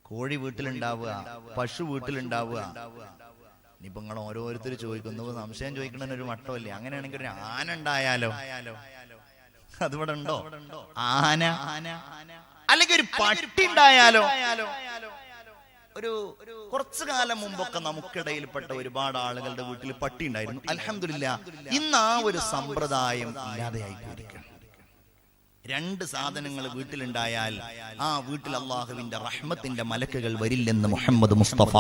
കോഴി വീട്ടിലുണ്ടാവുക, പശു വീട്ടിലുണ്ടാവുക. ഇനിയിപ്പോ നിങ്ങൾ ഓരോരുത്തർ ചോദിക്കുന്നു, സംശയം ചോദിക്കണ ഒരു മട്ടമല്ലേ? അങ്ങനെയാണെങ്കിൽ ഒരു ആന ഉണ്ടായാലോ? അതിവിടെ ഉണ്ടോ ആന? അല്ലെങ്കിൽ ഒരു പട്ടി ഉണ്ടായാലോ? ഒരു കുറച്ചു കാലം മുമ്പൊക്കെ നമുക്കിടയിൽപ്പെട്ട ഒരുപാട് ആളുകളുടെ വീട്ടിൽ പട്ടി ഉണ്ടായിരുന്നു. അൽഹംദുലില്ലാഹ് ഇന്ന് ആ ഒരു സമ്പ്രദായം ഇല്ലാതെയായിട്ടിരിക്കണം. രണ്ട് സാധനങ്ങൾ വീട്ടിലുണ്ടായാൽ ആ വീട്ടിൽ അള്ളാഹുവിന്റെ റഹ്മത്തിന്റെ മലക്കുകൾ വരില്ലെന്ന് മുഹമ്മദ് മുസ്തഫ.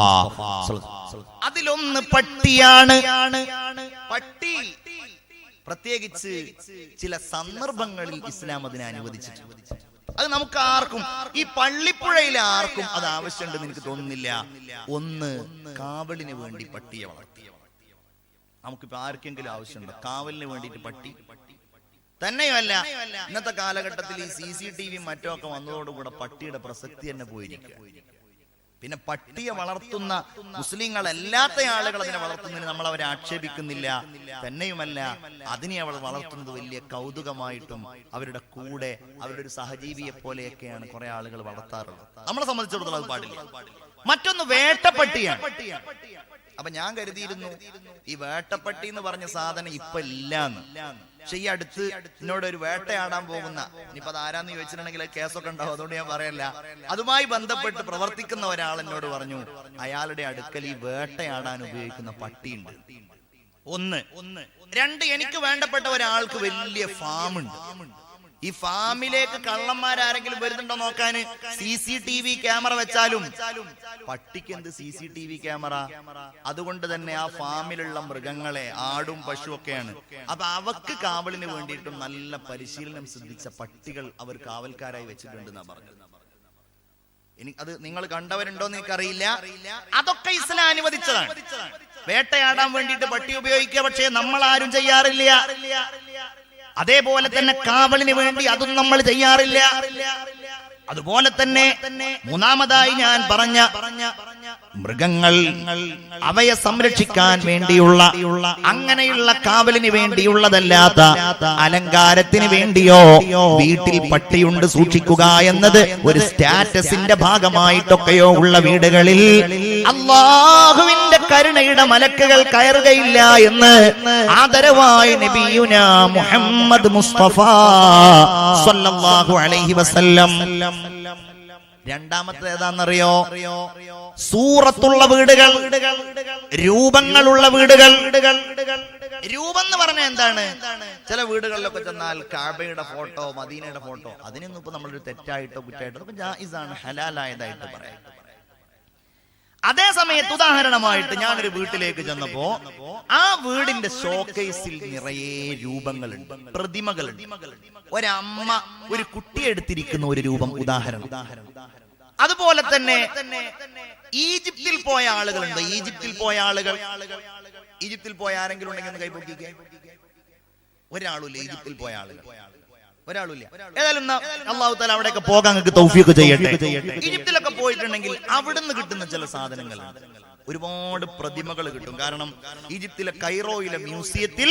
അതിലൊന്ന് പട്ടിയാണ്. പട്ടി പ്രത്യേകിച്ച് ചില സന്ദർഭങ്ങളിൽ ഇസ്ലാം അതിനെ അനുവദിച്ചിട്ടുണ്ട്. അത് നമുക്ക് ആർക്കും, ഈ പള്ളിപ്പുഴയിലെ ആർക്കും അത് ആവശ്യമുണ്ടെന്ന് എനിക്ക് തോന്നുന്നില്ല. ഒന്ന്, കാവലിന് വേണ്ടി പട്ടിയെ വളർത്തിയ, നമുക്കിപ്പോ ആർക്കെങ്കിലും ആവശ്യമുണ്ടോ കാവലിന് വേണ്ടിയിട്ട് പട്ടി? തന്നെയല്ല, ഇന്നത്തെ കാലഘട്ടത്തിൽ ഈ CCTV മറ്റോ ഒക്കെ വന്നതോടുകൂടെ പട്ടിയുടെ പ്രസക്തി തന്നെ പോയിരിക്കുക. പിന്നെ പട്ടിയെ വളർത്തുന്ന മുസ്ലിങ്ങളല്ലാത്ത ആളുകൾ അതിനെ വളർത്തുന്നതിന് നമ്മൾ അവരെ ആക്ഷേപിക്കുന്നില്ല. തന്നെയുമല്ല, അതിനെ അവൾ വളർത്തുന്നത് വലിയ കൗതുകമായിട്ടും അവരുടെ കൂടെ അവരുടെ ഒരു സഹജീവിയെ പോലെയൊക്കെയാണ് കുറെ ആളുകൾ വളർത്താറുള്ളത്. നമ്മളെ സംബന്ധിച്ചിടത്തോളം അത് പാടില്ല. മറ്റൊന്ന് വേട്ടപ്പട്ടിയാണ്. അപ്പൊ ഞാൻ കരുതിയിരുന്നു ഈ വേട്ടപ്പട്ടി എന്ന് പറഞ്ഞ സാധനം ഇപ്പൊ ഇല്ലാന്ന്. പക്ഷെ ഈ അടുത്ത് എന്നോട് ഒരു വേട്ടയാടാൻ പോകുന്ന, ഇനിയിപ്പോ അത് ആരാന്ന് ചോദിച്ചിട്ടുണ്ടെങ്കിൽ കേസൊക്കെ ഉണ്ടാവും, അതുകൊണ്ട് ഞാൻ പറയല്ല, അതുമായി ബന്ധപ്പെട്ട് പ്രവർത്തിക്കുന്ന ഒരാൾ എന്നോട് പറഞ്ഞു അയാളുടെ അടുക്കൽ ഈ വേട്ടയാടാൻ ഉപയോഗിക്കുന്ന പട്ടിയുണ്ട്. ഒന്ന്. രണ്ട്, എനിക്ക് വേണ്ടപ്പെട്ട ഒരാൾക്ക് വലിയ ഫാമുണ്ട്. ഈ ഫാമിലേക്ക് കള്ളന്മാരാരെങ്കിലും വരുന്നുണ്ടോ നോക്കാന് CCTV ക്യാമറ വെച്ചാലും പട്ടിക്ക് എന്ത് CCTV ക്യാമറ? അതുകൊണ്ട് തന്നെ ആ ഫാമിലുള്ള മൃഗങ്ങളെ, ആടും പശു ഒക്കെയാണ്. അപ്പൊ അവക്ക് കാവലിന് വേണ്ടിയിട്ടും നല്ല പരിശീലനം സിദ്ധിച്ച പട്ടികൾ അവർ കാവൽക്കാരായി വെച്ചിട്ടുണ്ടെന്നാ പറഞ്ഞത്. അത് നിങ്ങൾ കണ്ടവരുണ്ടോന്ന് എനിക്കറിയില്ല. അതൊക്കെ ഇസ്ലാം അനുവദിച്ചതാണ്. വേട്ടയാടാൻ വേണ്ടിയിട്ട് പട്ടി ഉപയോഗിക്കുക, പക്ഷേ നമ്മൾ ആരും ചെയ്യാറില്ല. അതേപോലെ തന്നെ കാവലിന് വേണ്ടി അതും നമ്മൾ ചെയ്യാറില്ല. അതുപോലെ തന്നെ മൂന്നാമതായി ഞാൻ പറഞ്ഞ മൃഗങ്ങൾ, അവയെ സംരക്ഷിക്കാൻ വേണ്ടിയുള്ള, അങ്ങനെയുള്ള കാവലിന് വേണ്ടിയുള്ളതല്ലാത്ത അലങ്കാരത്തിന് വേണ്ടിയോ വീട്ടിൽ പട്ടിയുണ്ട് സൂക്ഷിക്കുക എന്നത് ഒരു സ്റ്റാറ്റസിന്റെ ഭാഗമായിട്ടൊക്കെയോ ഉള്ള വീടുകളിൽ അല്ലാഹുവിന്റെ കരുണയുടെ മലക്കുകൾ കയറുകയില്ല എന്ന് ആദരവായി നബിയുനാ മുഹമ്മദ് മുസ്തഫ സ്വല്ലല്ലാഹു അലൈഹി വസല്ലം. രണ്ടാമത്തെ ഏതാണെന്നറിയോ? സൂറത്തുള്ള വീടുകൾ, രൂപങ്ങളുള്ള വീടുകൾ. രൂപം എന്ന് പറഞ്ഞാൽ എന്താണ്? ചില വീടുകളിലൊക്കെ ചെന്നാൽ കഅബയുടെ ഫോട്ടോ, മദീനയുടെ ഫോട്ടോ, അതിനൊന്നും ഇപ്പൊ നമ്മളൊരു തെറ്റായിട്ടോ കുറ്റായിട്ടോ ജായിസാണ്, ഹലാലായതായിട്ട് പറയാം. അതേ സമയത്ത് ഉദാഹരണമായിട്ട് ഞാനൊരു വീട്ടിലേക്ക് ചെന്നപ്പോ ആ വീടിന്റെ ഷോക്കേസിൽ നിറയെ രൂപങ്ങളുണ്ട്, പ്രതിമകളുണ്ട്. ഒരമ്മ ഒരു കുട്ടിയെ എടുത്തിരിക്കുന്ന ഒരു രൂപം, ഉദാഹരണം. അതുപോലെ തന്നെ ഈജിപ്തിൽ പോയ ആളുകളുണ്ട്. ഈജിപ്തിൽ പോയ ആരെങ്കിലും ഉണ്ടെങ്കിൽ ഒന്ന് കൈപൊക്കിക്കേ. ഒരാളുമില്ല ഈജിപ്തിൽ പോയ ആളുകൾ, ഒരാളുമില്ല. ഏതായാലും അല്ലാഹു തആല അവിടെയൊക്കെ പോകാൻ നിങ്ങൾക്ക് തൗഫീഖ് ചെയ്യട്ടെ. ഈജിപ്തിലൊക്കെ പോയിട്ടുണ്ടെങ്കിൽ അവിടുന്ന് കിട്ടുന്ന ചില സാധനങ്ങൾ, ഒരുപാട് പ്രതിമകൾ കിട്ടും. കാരണം ഈജിപ്തിലെ കൈറോയിലെ മ്യൂസിയത്തിൽ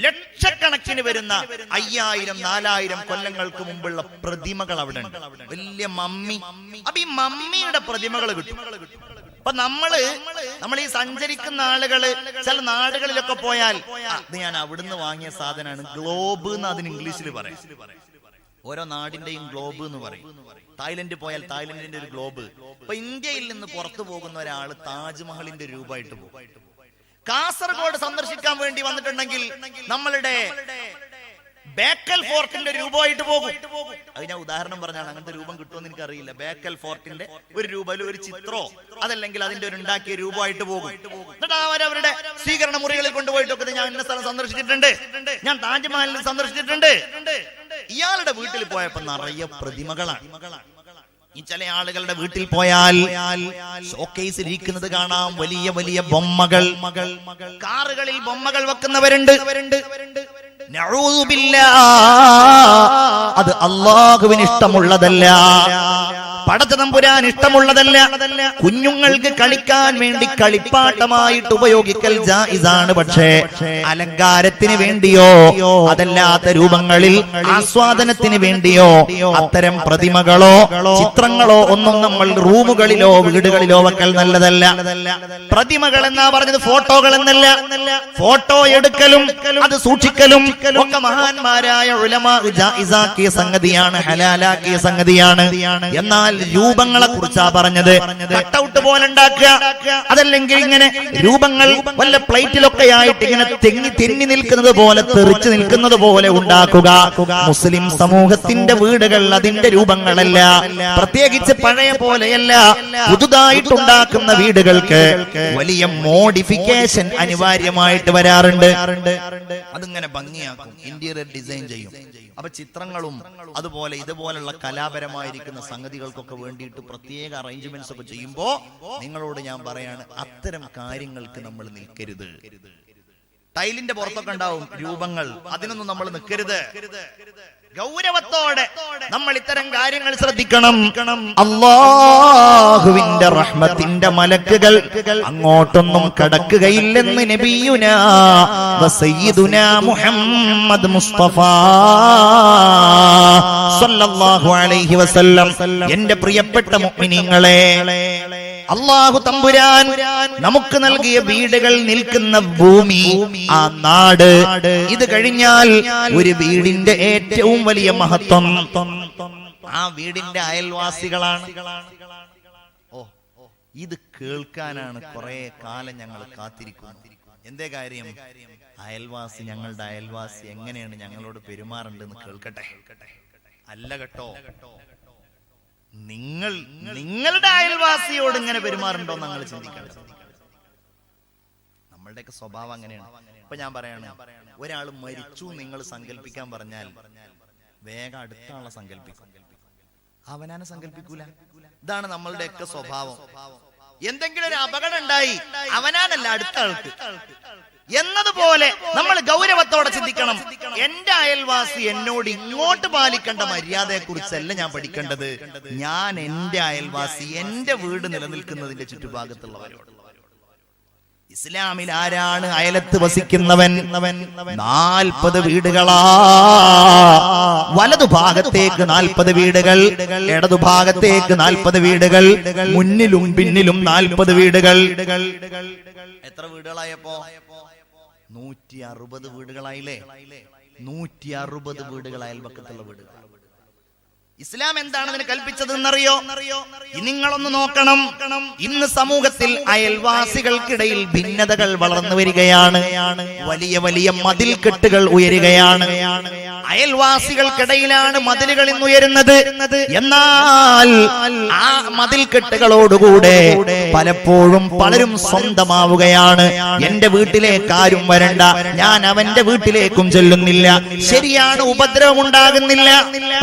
ലക്ഷക്കണക്കിന് വരുന്ന 5000-4000 കൊല്ലങ്ങൾക്ക് മുമ്പുള്ള പ്രതിമകൾ അവിടെ ഉണ്ട്. വലിയ മമ്മി. അപ്പൊ ഈ മമ്മിയുടെ പ്രതിമകൾ കിട്ടും. അപ്പൊ നമ്മൾ ഈ സഞ്ചരിക്കുന്ന ആളുകള് ചില നാടുകളിലൊക്കെ പോയാൽ അത് ഞാൻ അവിടുന്ന് വാങ്ങിയ സാധനമാണ്, ഗ്ലോബ് എന്ന് അതിന് ഇംഗ്ലീഷിൽ പറയും. ഓരോ നാടിന്റെയും ഗ്ലോബ് എന്ന് പറയും. തായ്ലൻഡ് പോയാൽ തായ്ലൻഡിന്റെ ഒരു ഗ്ലോബ്. ഇപ്പൊ ഇന്ത്യയിൽ നിന്ന് പുറത്തു പോകുന്ന ഒരാള് താജ്മഹലിന്റെ രൂപമായിട്ട് പോകും. കാസർഗോഡ് സന്ദർശിക്കാൻ വേണ്ടി വന്നിട്ടുണ്ടെങ്കിൽ നമ്മളുടെ ബേക്കൽ ഫോർട്ടിന്റെ രൂപമായിട്ട് പോകും. അത് ഞാൻ ഉദാഹരണം പറഞ്ഞാണ്, അങ്ങനത്തെ രൂപം കിട്ടുമെന്ന് എനിക്കറിയില്ല. ബേക്കൽ ഫോർട്ടിന്റെ ഒരു രൂപ, ഒരു ചിത്രോ അതല്ലെങ്കിൽ അതിന്റെ ഒരു ഉണ്ടാക്കിയ രൂപമായിട്ട് പോകും. എന്നിട്ട് അവരവരുടെ സ്വീകരണ മുറികളിൽ കൊണ്ടുപോയിട്ടൊക്കെ ഞാൻ ഇന്ന സ്ഥലം സന്ദർശിച്ചിട്ടുണ്ട്, ഞാൻ താജ്മഹലിൽ സന്ദർശിച്ചിട്ടുണ്ട്. ഇയാളുടെ വീട്ടിൽ പോയപ്പോ നിറയെ പ്രതിമകളാണ്. ഈ ചില ആളുകളുടെ വീട്ടിൽ പോയാൽ ഷോക്കേസിൽ ഇരിക്കുന്നത് കാണാം, വലിയ വലിയ ബൊമ്മകൾ. കാറുകളിൽ ബൊമ്മകൾ വെക്കുന്നവരുണ്ട്. നഊദു ബില്ലാഹ്, അത് അല്ലാഹുവിന് ഇഷ്ടമുള്ളതല്ല. പടച്ചതമ്പുരാൻ ഇഷ്ടമുള്ളതല്ല. കുഞ്ഞുങ്ങൾക്ക് കളിക്കാൻ വേണ്ടി കളിപ്പാട്ടമായിട്ട് ഉപയോഗിക്കൽ ജായിസാണ്. പക്ഷേ അലങ്കാരത്തിന് വേണ്ടിയോ അതല്ലാത്ത രൂപങ്ങളിൽ ആസ്വാദനത്തിന് വേണ്ടിയോ അത്തരം പ്രതിമകളോ ചിത്രങ്ങളോ ഒന്നും നമ്മൾ റൂമുകളിലോ വീടുകളിലോ വെക്കൽ നല്ലതല്ല. പ്രതിമകൾ എന്നാ പറഞ്ഞത്, ഫോട്ടോകൾ എന്നല്ല. ഫോട്ടോ എടുക്കലും അത് സൂക്ഷിക്കലും ഒക്കെ മഹാന്മാരായ ഉലമാ ജായിസാക്കിയ സംഗതിയാണ്, ഹലാലാക്കിയ സംഗതിയാണ്. എന്നാൽ രൂപങ്ങളെ കുറിച്ചാ പറഞ്ഞത്. കട്ടൗട്ട് പോലെ ഉണ്ടാക്കുക, അതല്ലെങ്കിൽ ഇങ്ങനെ രൂപങ്ങൾ വല്ല പ്ലേറ്റിലൊക്കെ ആയിട്ട് ഇങ്ങനെ തെന്നി നിൽക്കുന്നത് പോലെ, തെറിച്ചു നിൽക്കുന്നത് പോലെ ഉണ്ടാക്കുക. മുസ്ലിം സമൂഹത്തിന്റെ വീടുകൾ അതിന്റെ രൂപങ്ങളല്ല, പ്രത്യേകിച്ച് പഴയ പോലെയല്ല. പുതുതായിട്ടുണ്ടാക്കുന്ന വീടുകൾക്ക് വലിയ മോഡിഫിക്കേഷൻ അനിവാര്യമായിട്ട് വരാറുണ്ട്. അതിങ്ങനെ ഭംഗിയാക്കും, ഇന്റീരിയർ ഡിസൈൻ ചെയ്യും. അപ്പൊ ചിത്രങ്ങളും അതുപോലെ ഇതുപോലുള്ള കലാപരമായിരിക്കുന്ന സംഗതികൾക്കൊക്കെ വേണ്ടിയിട്ട് പ്രത്യേക അറേഞ്ച്മെന്റ്സ് ഒക്കെ ചെയ്യുമ്പോ നിങ്ങളോട് ഞാൻ പറയാണ്, അത്തരം കാര്യങ്ങൾക്ക് നമ്മൾ നിൽക്കരുത്. ടൈലിന്റെ പുറത്തൊക്കെ ഉണ്ടാവും രൂപങ്ങൾ, അതിനൊന്നും നമ്മൾ നിൽക്കരുത്. ഗൗരവത്തോടെ നമ്മൾ ഇത്തരം കാര്യങ്ങൾ ശ്രദ്ധിക്കണം. അല്ലാഹുവിന്റെ റഹ്മത്തിന്റെ മലക്കുകൾ അങ്ങോട്ടൊന്നും കടക്കുകയില്ലെന്ന് നബിയുനാ വസയ്യിദുനാ മുഹമ്മദ് മുസ്തഫ സല്ലല്ലാഹു അലൈഹി വസല്ലം. എന്റെ പ്രിയപ്പെട്ട മുഅ്മിനീങ്ങളെ, അല്ലാഹു തമ്പുരാൻ നമുക്ക് നൽകിയ വീടുകൾ നിൽക്കുന്ന ഭൂമി, ആ നാട്, ഇത് കഴിഞ്ഞാൽ ഒരു വീടിന്റെ ഏറ്റവും വലിയ മഹത്വം ആ വീടിന്റെ അയൽവാസികളാണ്. ഓ, ഇത് കേൾക്കാനാണ് കുറെ കാലം ഞങ്ങൾ കാത്തിരിക്കുന്നത്. എന്തേ കാര്യം? അയൽവാസി, ഞങ്ങളുടെ അയൽവാസി എങ്ങനെയാണ് ഞങ്ങളോട് പെരുമാറേണ്ടതെന്ന് കേൾക്കട്ടെ. അല്ല കേട്ടോ, നിങ്ങളുടെ അയൽവാസിയോട് ഇങ്ങനെ പെരുമാറുണ്ടോ ഞങ്ങൾ ചിന്തിക്കണം. നമ്മളുടെയൊക്കെ സ്വഭാവം അങ്ങനെയാണ്. ഇപ്പൊ ഞാൻ പറയാണ്, ഒരാൾ മരിച്ചു നിങ്ങൾ സങ്കല്പിക്കാൻ പറഞ്ഞാൽ വേഗം അടുത്ത ആളെ സങ്കല്പിക്കും, അവനാനെ സങ്കല്പിക്കൂല. ഇതാണ് നമ്മളുടെയൊക്കെ സ്വഭാവം. എന്തെങ്കിലും ഒരു അപകടം ഉണ്ടായി അവനാനല്ല അടുത്ത ആൾക്ക് എന്നതുപോലെ നമ്മൾ ഗൗരവത്തോടെ ചിന്തിക്കണം. എന്റെ അയൽവാസി എന്നോട് ഇങ്ങോട്ട് പാലിക്കേണ്ട മര്യാദയെ കുറിച്ചല്ല ഞാൻ പഠിക്കേണ്ടത്. ഞാൻ എന്റെ അയൽവാസി, എന്റെ വീട് നിലനിൽക്കുന്നതിന്റെ ചുറ്റുഭാഗത്തുള്ളവരോട്. ഇസ്ലാമിൽ ആരാണ് അയലത്ത് വസിക്കുന്നവൻ? 40 വീടുകളാ. വലതുഭാഗത്തേക്ക് 40 വീടുകൾ, ഇടതുഭാഗത്തേക്ക് 40 വീടുകൾ, മുന്നിലും പിന്നിലും 40 വീടുകൾ. എത്ര വീടുകളായപ്പോ? 160 വീടുകളായില്ലേ? 160 വീടുകൾ അയൽപക്കത്തുള്ള വീടുകൾ. ഇസ്ലാം എന്താണ് അതിന് കൽപ്പിച്ചത് എന്നറിയോ? നിങ്ങളൊന്ന് നോക്കണം. ഇന്ന് സമൂഹത്തിൽ അയൽവാസികൾക്കിടയിൽ ഭിന്നതകൾ വളർന്നു വരികയാണ്. വലിയ വലിയ മതിൽക്കെട്ടുകൾ ഉയരുകയാണ്. അയൽവാസികൾക്കിടയിലാണ് മതിലുകൾ ഇന്ന് ഉയരുന്നത്. എന്നാൽ ആ മതിൽക്കെട്ടുകളോടുകൂടെ പലപ്പോഴും പലരും സ്വന്തമാവുകയാണ്. എന്റെ വീട്ടിലേക്ക് ആരും വരണ്ട, ഞാൻ അവന്റെ വീട്ടിലേക്കും ചെല്ലുന്നില്ല. ശരിയാണ്, ഉപദ്രവം ഉണ്ടാകുന്നില്ല.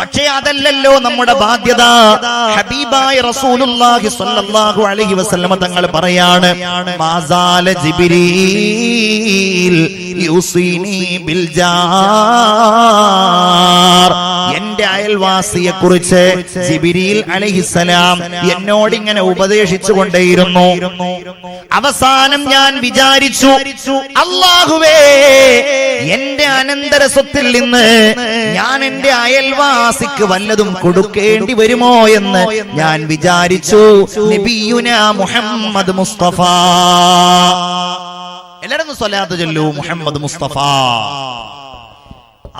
പക്ഷേ അതല്ലല്ലോ നമ്മുടെ ബാധ്യത. ഹബീബായ റസൂലുള്ളാഹി സ്വല്ലല്ലാഹു അലൈഹി വസല്ലം തങ്ങൾ പറയാണ്, മാസാല ജിബ്രീൽ യുസീനി ബിൽ ജാർ. എന്റെ അയൽവാസിയെ കുറിച്ച് ജിബ്രീൽ അലൈഹിസ്സലാം എന്നോട് ഇങ്ങനെ ഉപദേശിച്ചു കൊണ്ടേയിരുന്നു. അവസാനം ഞാൻ വിചാരിച്ചു, അല്ലാഹുവേ, എന്റെ അനന്തര സ്വത്തിൽ നിന്ന് ഞാൻ എന്റെ അയൽവാസിക്ക് വല്ലതും കൊടുക്കേണ്ടി വരുമോ എന്ന് ഞാൻ വിചാരിച്ചു. നബിയുനാ മുഹമ്മദ് മുസ്തഫ, എല്ലാവരും സ്വലാത്ത് ചൊല്ലൂ, മുഹമ്മദ് മുസ്തഫ.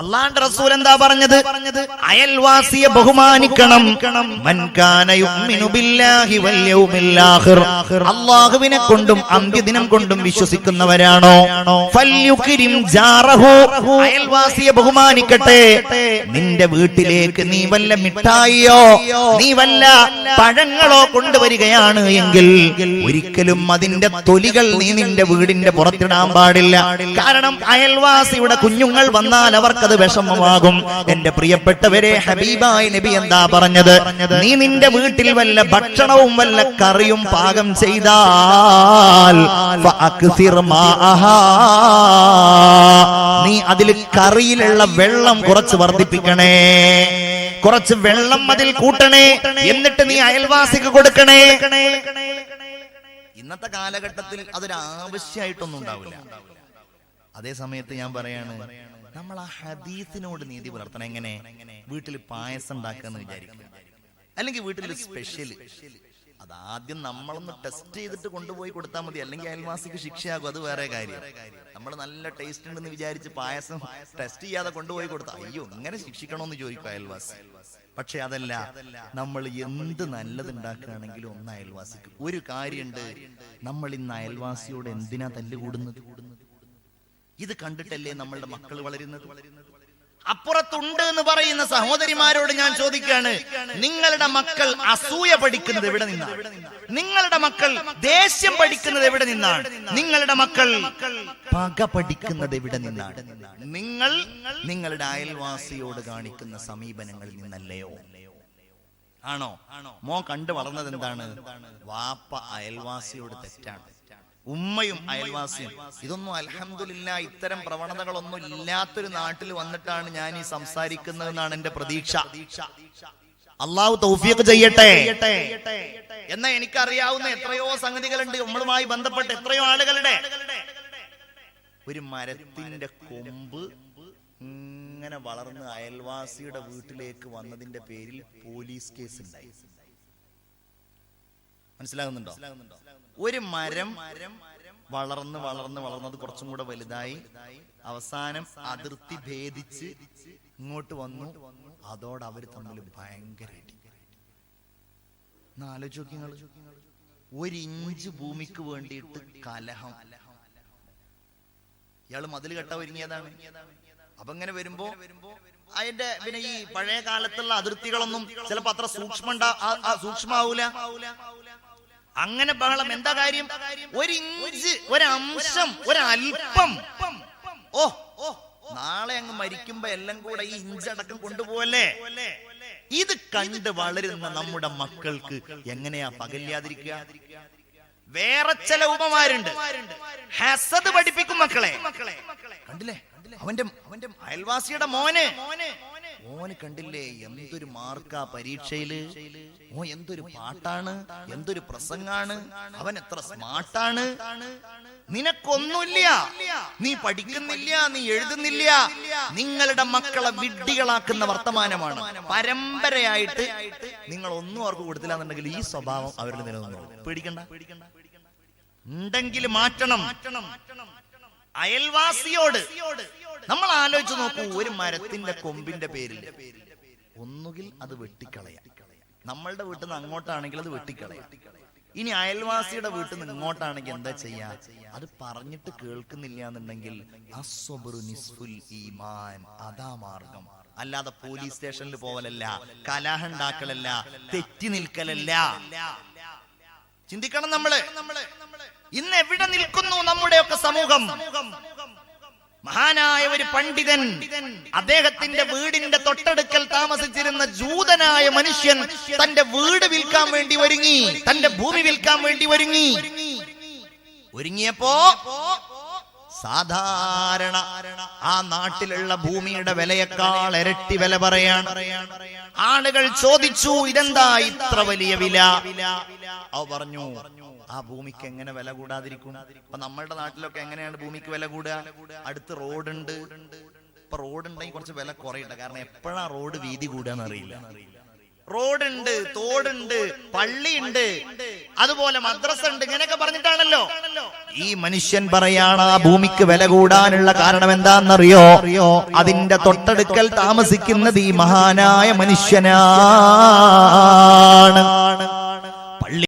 അല്ലാഹുവിന്റെ റസൂൽ എന്താ പറഞ്ഞത്? അയൽവാസിയെ ബഹുമാനിക്കണം. മൻ കാന യുഅ്മിനു ബില്ലാഹി വൽ യൗമിൽ ആഖിർ, അല്ലാഹുവിനെ കൊണ്ടും അന്ത്യദിനം കൊണ്ടും വിശ്വസിക്കുന്നവരാണോ, ഫൽയുക്രിം ജാറഹു, അയൽവാസിയെ ബഹുമാനിക്കട്ടെ. നിന്റെ വീട്ടിലേക്ക് നീ വല്ല മിഠായിയോ നീ വല്ല പഴങ്ങളോ കൊണ്ടുവരികയാണ് എങ്കിൽ ഒരിക്കലും അതിന്റെ തൊലികൾ നീ നിന്റെ വീടിന്റെ പുറത്തിടാൻ പാടില്ല. കാരണം അയൽവാസിയുടെ കുഞ്ഞുങ്ങൾ വന്നാൽ അവർക്ക് അത് വിഷമമാകും. എന്റെ പ്രിയപ്പെട്ടവരെ, ഹബീബായ നബി എന്താ പറഞ്ഞത്? നീ നിന്റെ വീട്ടിൽ വല്ല ഭക്ഷണവും വല്ല കറിയും പാകം ചെയ്താൽ നീ അതിൽ കറിയിലുള്ള വെള്ളം കുറച്ച് വർദ്ധിപ്പിക്കണേ. കുറച്ച് വെള്ളം അതിൽ കൂട്ടണേ, എന്നിട്ട് നീ അയൽവാസിക്ക് കൊടുക്കണേ. ഇന്നത്തെ കാലഘട്ടത്തിൽ അതൊരു ആവശ്യമായിട്ടൊന്നും ഉണ്ടാവില്ല. അതേ സമയത്ത് ഞാൻ പറയാണ്, നമ്മൾ ആ ഹദീസിനോട് നീതി പുലർത്തണം. എങ്ങനെ? വീട്ടിൽ പായസം ഉണ്ടാക്കാന്ന് വിചാരിക്കും, അല്ലെങ്കിൽ വീട്ടിൽ സ്പെഷ്യല്, അതാദ്യം നമ്മളൊന്ന് ടെസ്റ്റ് ചെയ്തിട്ട് കൊണ്ടുപോയി കൊടുത്താൽ മതി, അല്ലെങ്കിൽ അയൽവാസിക്ക് ശിക്ഷയാകും. അത് വേറെ കാര്യം. നമ്മൾ നല്ല ടേസ്റ്റ് ഉണ്ടെന്ന് വിചാരിച്ച് പായസം ടെസ്റ്റ് ചെയ്യാതെ കൊണ്ടുപോയി കൊടുത്താൽ അയ്യോ ഇങ്ങനെ ശിക്ഷിക്കണമെന്ന് ചോദിക്കും അയൽവാസി. പക്ഷെ അതല്ല, നമ്മൾ എന്ത് നല്ലത് ഉണ്ടാക്കുകയാണെങ്കിലും ഒന്ന് അയൽവാസിക്ക്. ഒരു കാര്യമുണ്ട്, നമ്മൾ ഇന്ന് അയൽവാസിയോട് എന്തിനാ തല്ലുകൂടുന്നത്? ഇത് കണ്ടിട്ടല്ലേ നമ്മളുടെ മക്കൾ വളരുന്നത്? അപ്പുറത്തുണ്ട് എന്ന് പറയുന്ന സഹോദരിമാരോട് ഞാൻ ചോദിക്കുകയാണ്, നിങ്ങളുടെ മക്കൾ അസൂയ പഠിക്കുന്നത് എവിടെ നിന്നാണ്? നിങ്ങളുടെ മക്കൾ ദേഷ്യം പഠിക്കുന്നത് എവിടെ നിന്നാണ്? നിങ്ങളുടെ മക്കൾ പക പഠിക്കുന്നത് എവിടെ നിന്നാണ്? നിങ്ങൾ നിങ്ങളുടെ അയൽവാസിയോട് കാണിക്കുന്ന സമീപനങ്ങളിൽ നിന്നല്ലയോ? ആണോ? മോൻ കണ്ടു വളർന്നത് എന്താണ്? വാപ്പ അയൽവാസിയോട് തെറ്റാണ്, ഉമ്മയും അയൽവാസിയും. ഇതൊന്നും അൽഹംദുലില്ലാ ഇത്തരം പ്രവണതകളൊന്നും ഇല്ലാത്തൊരു നാട്ടിൽ വന്നിട്ടാണ് ഞാൻ ഈ സംസാരിക്കുന്നതെന്നാണ് എന്റെ പ്രതീക്ഷ. അള്ളാഹു തൗഫീഖ് ചെയ്യട്ടെ. എന്നാ എനിക്കറിയാവുന്ന എത്രയോ സംഗതികളുണ്ട് നമ്മളുമായി ബന്ധപ്പെട്ട്, എത്രയോ ആളുകളുടെ. ഒരു മരത്തിന്റെ കൊമ്പ് ഇങ്ങനെ വളർന്ന് അയൽവാസിയുടെ വീട്ടിലേക്ക് വന്നതിന്റെ പേരിൽ പോലീസ് കേസ് ഉണ്ടായി. മനസ്സിലാകുന്നുണ്ടോ? ഒരു മരം വളർന്ന് വളർന്ന് വളർന്നത് കുറച്ചും കൂടെ വലുതായി, അവസാനം അതിർത്തി ഭേദിച്ച് ഇങ്ങോട്ട് വന്നു. അതോടെ അവര് തമ്മിൽ ഭയങ്കര അടി. ആലോചിച്ച് നോക്കി നിങ്ങൾ, 1 ഇഞ്ച് ഭൂമിക്ക് വേണ്ടിയിട്ട് കലഹം. ഇയാള് മതിൽ കെട്ടാൻ ഒരുങ്ങിയതാണ്. അപ്പൊ ഇങ്ങനെ വരുമ്പോ അതിന്റെ പിന്നെ ഈ പഴയ കാലത്തുള്ള അതിർത്തികളൊന്നും ചിലപ്പോ അത്ര സൂക്ഷ്മാവൂല. അങ്ങനെ ബഹളം. എന്താ കാര്യം? 1 ഇഞ്ച്, ഒരംശം, ഒരൽപ്പം. നാളെ അങ്ങ് മരിക്കുമ്പോ എല്ലാം കൂടെ ഈ ഇഞ്ചടക്കം കൊണ്ടുപോവല്ലേ? ഇത് കണ്ട് വളരുന്ന നമ്മുടെ മക്കൾക്ക് എങ്ങനെയാ പകല്ലാതിരിക്കുക? വേറെ ചില ഉപമാരുണ്ട്, ഹസദ് പഠിപ്പിക്കും മക്കളെ. കണ്ടില്ലേ അവന്റെ അയൽവാസിയുടെ മോന് കണ്ടില്ലേ എന്തൊരു മാർക്കാ പരീക്ഷയില്, എന്തൊരു പാട്ടാണ്, എന്തൊരു പ്രസംഗാണ്, അവൻ എത്ര സ്മാർട്ടാണ്. നിനക്കൊന്നുമില്ല, നീ പഠിക്കുന്നില്ല, നീ എഴുതുന്നില്ല. നിങ്ങളുടെ മക്കളെ വിഡ്ഢികളാക്കുന്ന വർത്തമാനമാണ്. പരമ്പരയായിട്ട് നിങ്ങൾ ഒന്നും അവർക്ക് കൊടുത്തില്ല എന്നുണ്ടെങ്കിൽ ഈ സ്വഭാവം അവരിൽ നിലനിന്നു. പേടിക്കണ്ട, ഉണ്ടെങ്കിൽ മാറ്റണം. അയൽവാസിയോട് നമ്മൾ ആലോചിച്ച് നോക്കൂ, ഒരു മരത്തിന്റെ കൊമ്പിന്റെ പേരിൽ ഒന്നുകിൽ അത് വെട്ടിക്കളയാം. നമ്മളുടെ വീട്ടിൽ നിന്ന് അങ്ങോട്ടാണെങ്കിൽ അത് വെട്ടിക്കളയാം. ഇനി അയൽവാസിയുടെ വീട്ടിൽ നിന്ന് ഇങ്ങോട്ടാണെങ്കിൽ എന്താ ചെയ്യാ? അത് പറഞ്ഞിട്ട് കേൾക്കുന്നില്ല എന്നുണ്ടെങ്കിൽ അസ്വബ്റു നിസ്ഫുൽ ഈമാൻ, അതാ മാർഗം. അല്ലാതെ പോലീസ് സ്റ്റേഷനിൽ പോവലല്ല, കലഹം ഉണ്ടാക്കലല്ല, തെറ്റി നിൽക്കലല്ല. ചിന്തിക്കണം നമ്മള്. ഇന്ന് എവിടെ നിൽക്കുന്നു നമ്മുടെയൊക്കെ സമൂഹം? മഹാനായ ഒരു പണ്ഡിതൻ, അദ്ദേഹത്തിന്റെ വീടിന്റെ തൊട്ടടുക്കൽ താമസിച്ചിരുന്ന ജൂതനായ മനുഷ്യൻ തന്റെ വീട് വിൽക്കാൻ വേണ്ടി ഒരുങ്ങി, തന്റെ ഭൂമി വിൽക്കാൻ വേണ്ടി ഒരുങ്ങിയപ്പോ സാധാരണ ആ നാട്ടിലുള്ള ഭൂമിയുടെ വിലയേക്കാൾ ഇരട്ടി വില പറയാണ്. ആളുകൾ ചോദിച്ചു, ഇതെന്താ ഇത്ര വലിയ വില? അവ പറഞ്ഞു, ആ ഭൂമിക്ക് എങ്ങനെ വില കൂടാതിരിക്കും? ഇപ്പൊ നമ്മളുടെ നാട്ടിലൊക്കെ എങ്ങനെയാണ് ഭൂമിക്ക് വില കൂടുക? അടുത്ത് റോഡുണ്ട്. ഇപ്പൊ റോഡുണ്ടെങ്കിൽ കുറച്ച് വില കുറയട്ടെ, കാരണം എപ്പോഴാ റോഡ് വീതി കൂടുകയെന്ന് അറിയില്ല. റോഡുണ്ട്, തോടുണ്ട്, പള്ളിയുണ്ട്, അതുപോലെ മദ്രസ ഉണ്ട്, ഇങ്ങനെയൊക്കെ പറഞ്ഞിട്ടാണല്ലോ. ഈ മനുഷ്യൻ പറയാണ്, ആ ഭൂമിക്ക് വില കൂടാനുള്ള കാരണം എന്താണെന്നറിയോ? അതിന്റെ തൊട്ടടുക്കൽ താമസിക്കുന്നത് ഈ മഹാനായ മനുഷ്യനാണ്.